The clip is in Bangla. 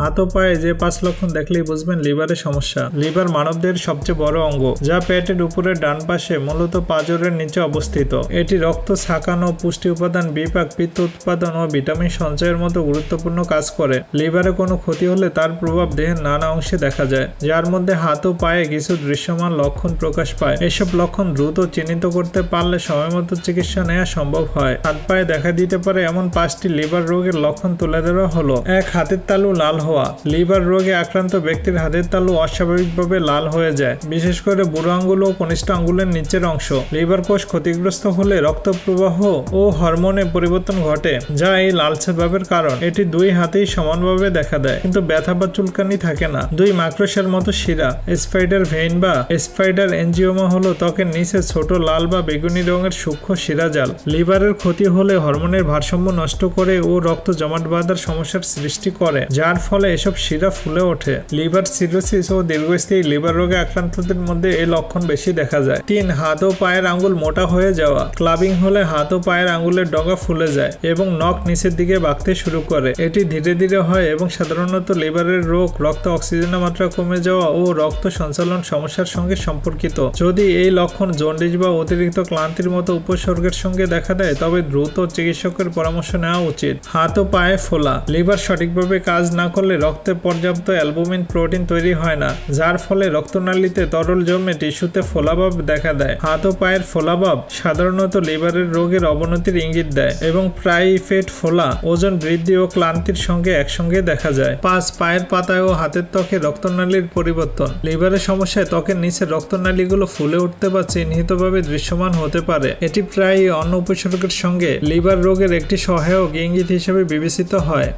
হাত ও পায়ে যে 5 লক্ষণ দেখলেই বুঝবেন লিভারের সমস্যা। লিভার মানবদেহের সবচেয়ে বড় অঙ্গ, যা পেটের উপরে ডান পাশে মূলত পাঁজরের নিচে অবস্থিত। এটি রক্ত ছাকানো, পুষ্টি উপাদান বিপাক, পিত্ত উৎপাদন ও ভিটামিন সঞ্চয়ের মতো গুরুত্বপূর্ণ কাজ করে। লিভারে কোনো ক্ষতি হলে তার প্রভাব দেহের নানা অংশে দেখা যায়, যার মধ্যে হাত ও পায়ে কিছু দৃশ্যমান লক্ষণ প্রকাশ পায়। এসব লক্ষণ দ্রুত চিহ্নিত করতে পারলে সময়মতো চিকিৎসা নেওয়া সম্ভব হয়। হাত পায়ে দেখা দিতে পারে এমন 5টি লিভার রোগের লক্ষণ তুলে ধরা হলো। 1. হাতের তালু লাল হওয়া। লিভার রোগে আক্রান্ত ব্যক্তির হাতের তালু অস্বাভাবিকভাবে লাল হয়ে যায়, বিশেষ করে বুড়ো আঙ্গুল ও কনিষ্ঠ আঙ্গুলের নিচের অংশ। লিভার কোষ ক্ষতিগ্রস্ত হলে রক্ত প্রবাহ ও হরমোনে পরিবর্তন ঘটে, যা এই লালচে ভাবের কারণ। এটি 2 হাতেই সমানভাবে দেখা দেয়, কিন্তু ব্যথা বা চুলকানি থাকে না। 2. মাকড়সার মতো শিরা। স্পাইডার ভেইন বা স্পাইডার এনজিওমা হলো ত্বকের নিচে ছোট লাল বা বেগুনি রঙের সূক্ষ্ম শিরাজাল। লিভারের ক্ষতি হলে হরমোনের ভারসাম্য নষ্ট করে ও রক্ত জমাট বাঁধার সমস্যার সৃষ্টি করে, যার ফলে এসব শিরা ফুলে ওঠে। লিভার সিরোসিস ও দীর্ঘস্থায়ী লিভার রোগে আক্রান্তদের মধ্যে এই লক্ষণ বেশি দেখা যায়। 3. হাত ও পায়ের আঙ্গুল মোটা হয়ে যাওয়া। ক্লাবিং হলে হাত ও পায়ের আঙ্গুলের ডগা ফুলে যায় এবং নখ নিচের দিকে বাঁকতে শুরু করে। এটি ধীরে ধীরে হয় এবং সাধারণত লিভারের রোগ, রক্ত অক্সিজেনের মাত্রা কমে যাওয়া ও রক্ত সঞ্চালন সমস্যার সঙ্গে সম্পর্কিত। যদি এই লক্ষণ জন্ডিস বা অতিরিক্ত ক্লান্তির মতো উপসর্গের সঙ্গে দেখা দেয়, তবে দ্রুত চিকিৎসকের পরামর্শ নেওয়া উচিত। হাত ও পায়ে ফোলা। লিভার সঠিকভাবে কাজ না করলে রক্তে পর্যাপ্ত অ্যালবুমিন প্রোটিন তৈরি হয় না, যার ফলে রক্তনালীতে তরল জমে টিস্যুতে ফোলাভাব দেখা দেয়। হাত ও পায়ের ফোলাভাব সাধারণত লিভারের রোগের অবনতির ইঙ্গিত দেয় এবং প্রায়ই পেট ফোলা, ওজন বৃদ্ধি ও ক্লান্তির সঙ্গে একসঙ্গে দেখা যায়। 5. পায়ের পাতায় ও হাতের ত্বকে রক্তনালীর পরিবর্তন। লিভারের সমস্যায় ত্বকের নিচে রক্তনালীগুলো ফুলে উঠতে বা চিহ্নিতভাবে দৃশ্যমান হতে পারে। এটি প্রায়ই অন্য উপসর্গের সঙ্গে লিভার রোগের একটি সহায়ক ইঙ্গিত হিসেবে বিবেচিত হয়।